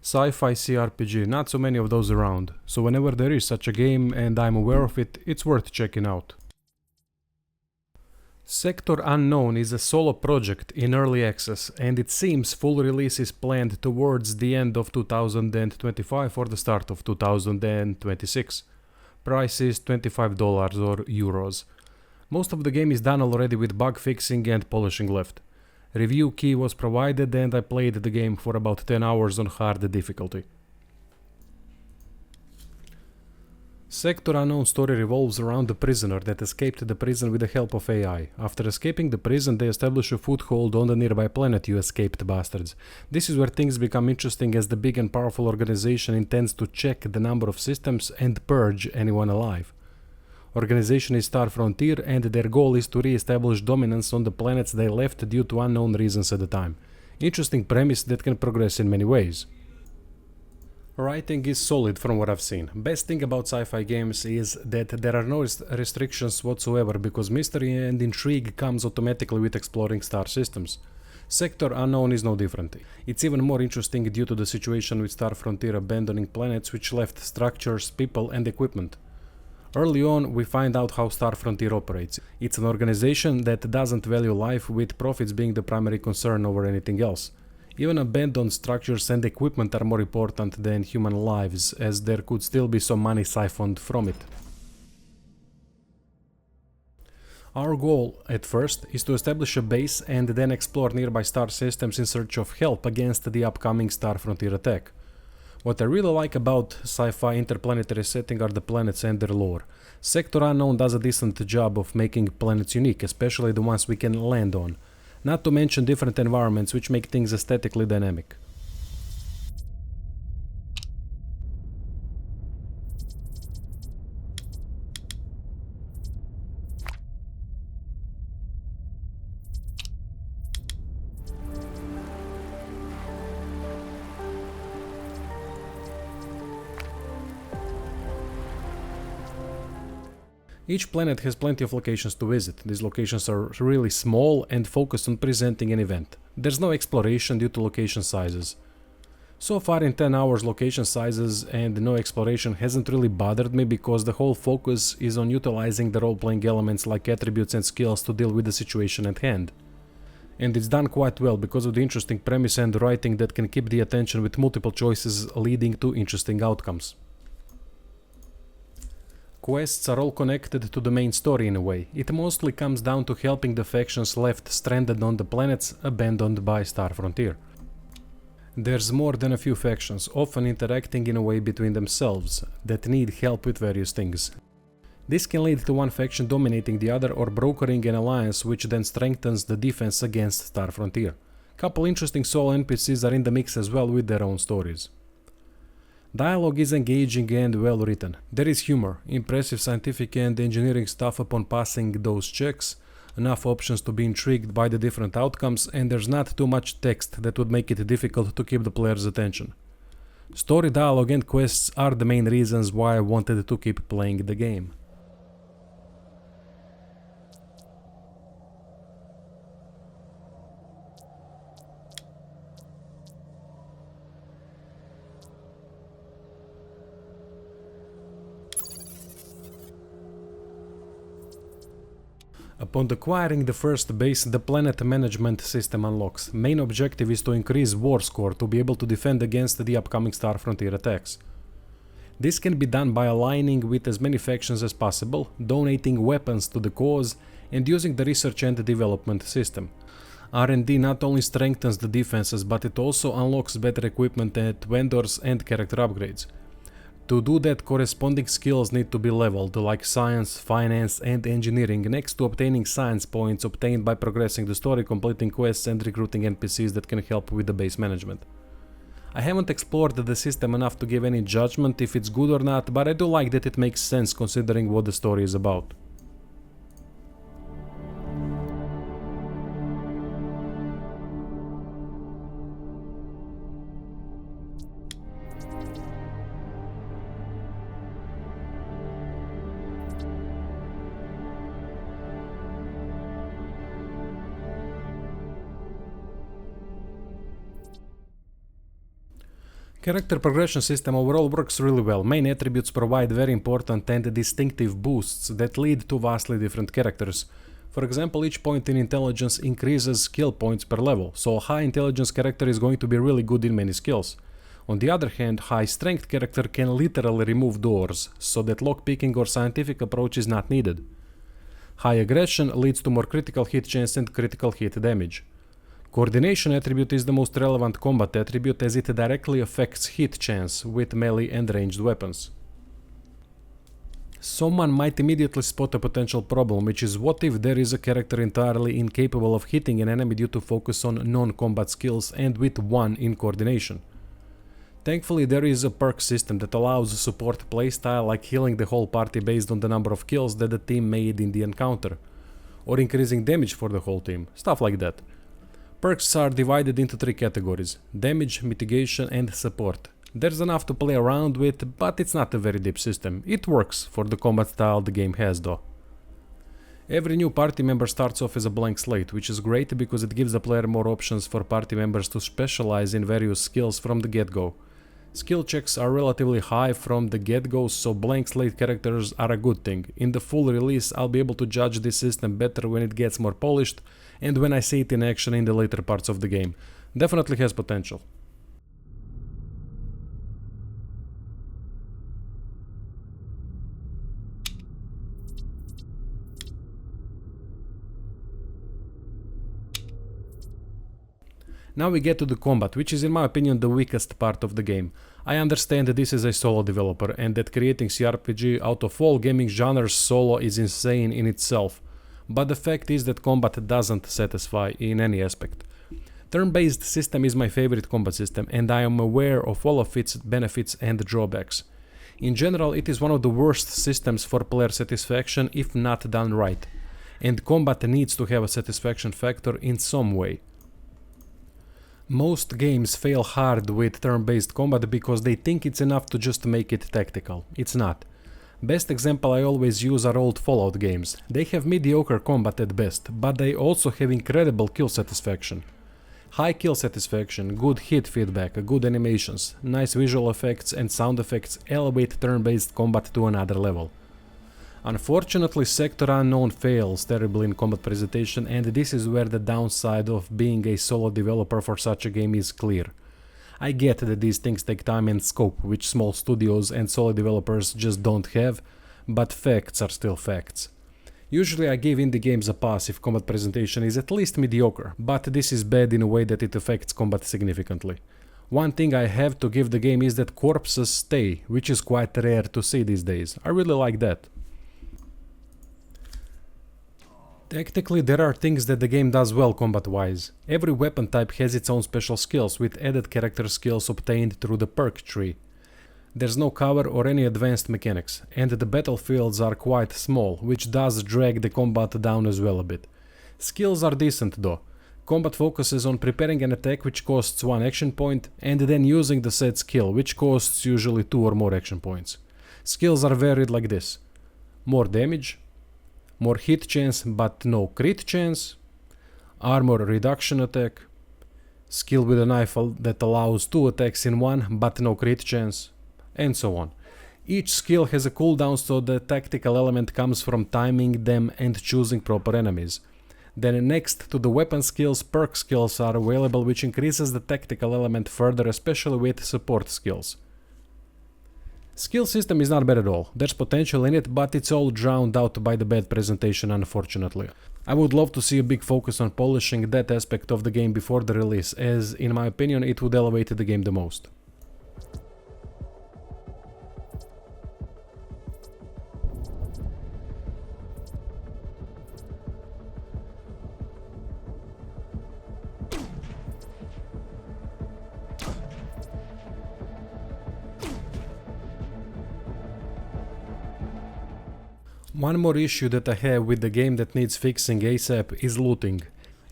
Sci-fi CRPG, not so many of those around, so whenever there is such a game and I'm aware of it, it's worth checking out. Sector Unknown is a solo project in early access, and it seems full release is planned towards the end of 2025 or the start of 2026. Price is $25 or euros. Most of the game is done already with bug fixing and polishing left. Review key was provided and I played the game for about 10 hours on hard difficulty. Sector Unknown story revolves around a prisoner that escaped the prison with the help of AI. After escaping the prison, they establish a foothold on the nearby planet, you escaped bastards. This is where things become interesting as the big and powerful organization intends to check the number of systems and purge anyone alive. Organization is Star Frontier and their goal is to re-establish dominance on the planets they left due to unknown reasons at the time. Interesting premise that can progress in many ways. Writing is solid from what I've seen. Best thing about sci-fi games is that there are no restrictions whatsoever because mystery and intrigue comes automatically with exploring star systems. Sector Unknown is no different. It's even more interesting due to the situation with Star Frontier abandoning planets which left structures, people and equipment. Early on, we find out how Star Frontier operates. It's an organization that doesn't value life, with profits being the primary concern over anything else. Even abandoned structures and equipment are more important than human lives, as there could still be some money siphoned from it. Our goal, at first, is to establish a base and then explore nearby star systems in search of help against the upcoming Star Frontier attack. What I really like about sci-fi interplanetary setting are the planets and their lore. Sector Unknown does a decent job of making planets unique, especially the ones we can land on. Not to mention different environments which make things aesthetically dynamic. Each planet has plenty of locations to visit. These locations are really small and focused on presenting an event. There's no exploration due to location sizes. So far in 10 hours, location sizes and no exploration hasn't really bothered me because the whole focus is on utilizing the role-playing elements like attributes and skills to deal with the situation at hand. And it's done quite well because of the interesting premise and writing that can keep the attention with multiple choices leading to interesting outcomes. Quests are all connected to the main story in a way. It mostly comes down to helping the factions left stranded on the planets abandoned by Star Frontier. There's more than a few factions, often interacting in a way between themselves, that need help with various things. This can lead to one faction dominating the other or brokering an alliance which then strengthens the defense against Star Frontier. Couple interesting solo NPCs are in the mix as well with their own stories. Dialogue is engaging and well written. There is humor, impressive scientific and engineering stuff upon passing those checks, enough options to be intrigued by the different outcomes, and there's not too much text that would make it difficult to keep the player's attention. Story, dialogue and quests are the main reasons why I wanted to keep playing the game. Upon acquiring the first base, the planet management system unlocks. Main objective is to increase war score to be able to defend against the upcoming Star Frontier attacks. This can be done by aligning with as many factions as possible, donating weapons to the cause, and using the research and development system. R&D not only strengthens the defenses, but it also unlocks better equipment at vendors and character upgrades. To do that, corresponding skills need to be leveled, like science, finance and engineering, next to obtaining science points obtained by progressing the story, completing quests and recruiting NPCs that can help with the base management. I haven't explored the system enough to give any judgment if it's good or not, but I do like that it makes sense considering what the story is about. Character progression system overall works really well. Main attributes provide very important and distinctive boosts that lead to vastly different characters. For example, each point in intelligence increases skill points per level, so a high intelligence character is going to be really good in many skills. On the other hand, high strength character can literally remove doors, so that lockpicking or scientific approach is not needed. High aggression leads to more critical hit chance and critical hit damage. Coordination attribute is the most relevant combat attribute as it directly affects hit chance with melee and ranged weapons. Someone might immediately spot a potential problem, which is what if there is a character entirely incapable of hitting an enemy due to focus on non-combat skills and with 1 in coordination. Thankfully, there is a perk system that allows support playstyle like healing the whole party based on the number of kills that the team made in the encounter, or increasing damage for the whole team, stuff like that. Perks are divided into 3 categories: damage, mitigation and support. There's enough to play around with, but it's not a very deep system. It works for the combat style the game has though. Every new party member starts off as a blank slate, which is great because it gives the player more options for party members to specialize in various skills from the get-go. Skill checks are relatively high from the get-go, so blank slate characters are a good thing. In the full release, I'll be able to judge this system better when it gets more polished and when I see it in action in the later parts of the game. Definitely has potential. Now we get to the combat, which is in my opinion the weakest part of the game. I understand that this is a solo developer and that creating CRPG out of all gaming genres solo is insane in itself. But the fact is that combat doesn't satisfy in any aspect. Turn-based system is my favorite combat system and I am aware of all of its benefits and drawbacks. In general, it is one of the worst systems for player satisfaction if not done right. And combat needs to have a satisfaction factor in some way. Most games fail hard with turn-based combat because they think it's enough to just make it tactical. It's not. Best example I always use are old Fallout games. They have mediocre combat at best, but they also have incredible kill satisfaction. High kill satisfaction, good hit feedback, good animations, nice visual effects and sound effects elevate turn-based combat to another level. Unfortunately, Sector Unknown fails terribly in combat presentation, and this is where the downside of being a solo developer for such a game is clear. I get that these things take time and scope, which small studios and solo developers just don't have, but facts are still facts. Usually I give indie games a pass if combat presentation is at least mediocre, but this is bad in a way that it affects combat significantly. One thing I have to give the game is that corpses stay, which is quite rare to see these days. I really like that. Technically, there are things that the game does well combat-wise. Every weapon type has its own special skills, with added character skills obtained through the perk tree. There's no cover or any advanced mechanics, and the battlefields are quite small, which does drag the combat down as well a bit. Skills are decent though. Combat focuses on preparing an attack which costs 1 action point, and then using the said skill, which costs usually 2 or more action points. Skills are varied like this: more damage, more hit chance but no crit chance, armor reduction attack, skill with a knife that allows 2 attacks in one but no crit chance, and so on. Each skill has a cooldown, so the tactical element comes from timing them and choosing proper enemies. Then next to the weapon skills, perk skills are available, which increases the tactical element further, especially with support skills. Skill system is not bad at all. There's potential in it, but it's all drowned out by the bad presentation, unfortunately. I would love to see a big focus on polishing that aspect of the game before the release, as in my opinion it would elevate the game the most. One more issue that I have with the game that needs fixing ASAP is looting.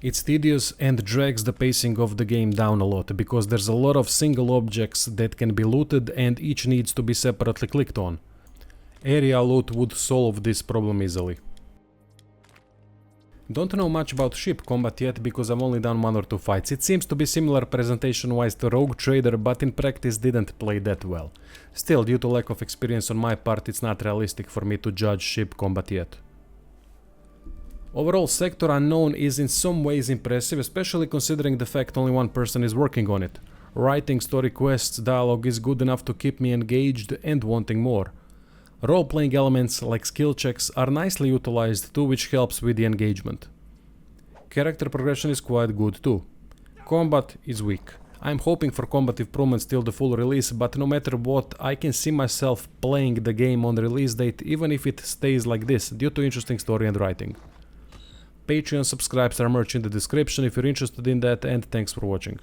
It's tedious and drags the pacing of the game down a lot, because there's a lot of single objects that can be looted and each needs to be separately clicked on. Area loot would solve this problem easily. Don't know much about ship combat yet because I've only done 1 or 2 fights. It seems to be similar presentation-wise to Rogue Trader, but in practice didn't play that well. Still, due to lack of experience on my part, it's not realistic for me to judge ship combat yet. Overall, Sector Unknown is in some ways impressive, especially considering the fact only one person is working on it. Writing, story quests, dialogue is good enough to keep me engaged and wanting more. Role-playing elements like skill checks are nicely utilized too, which helps with the engagement. Character progression is quite good too. Combat is weak. I'm hoping for combat improvements till the full release, but no matter what, I can see myself playing the game on the release date even if it stays like this, due to interesting story and writing. Patreon subscribes are merch in the description if you're interested in that, and thanks for watching.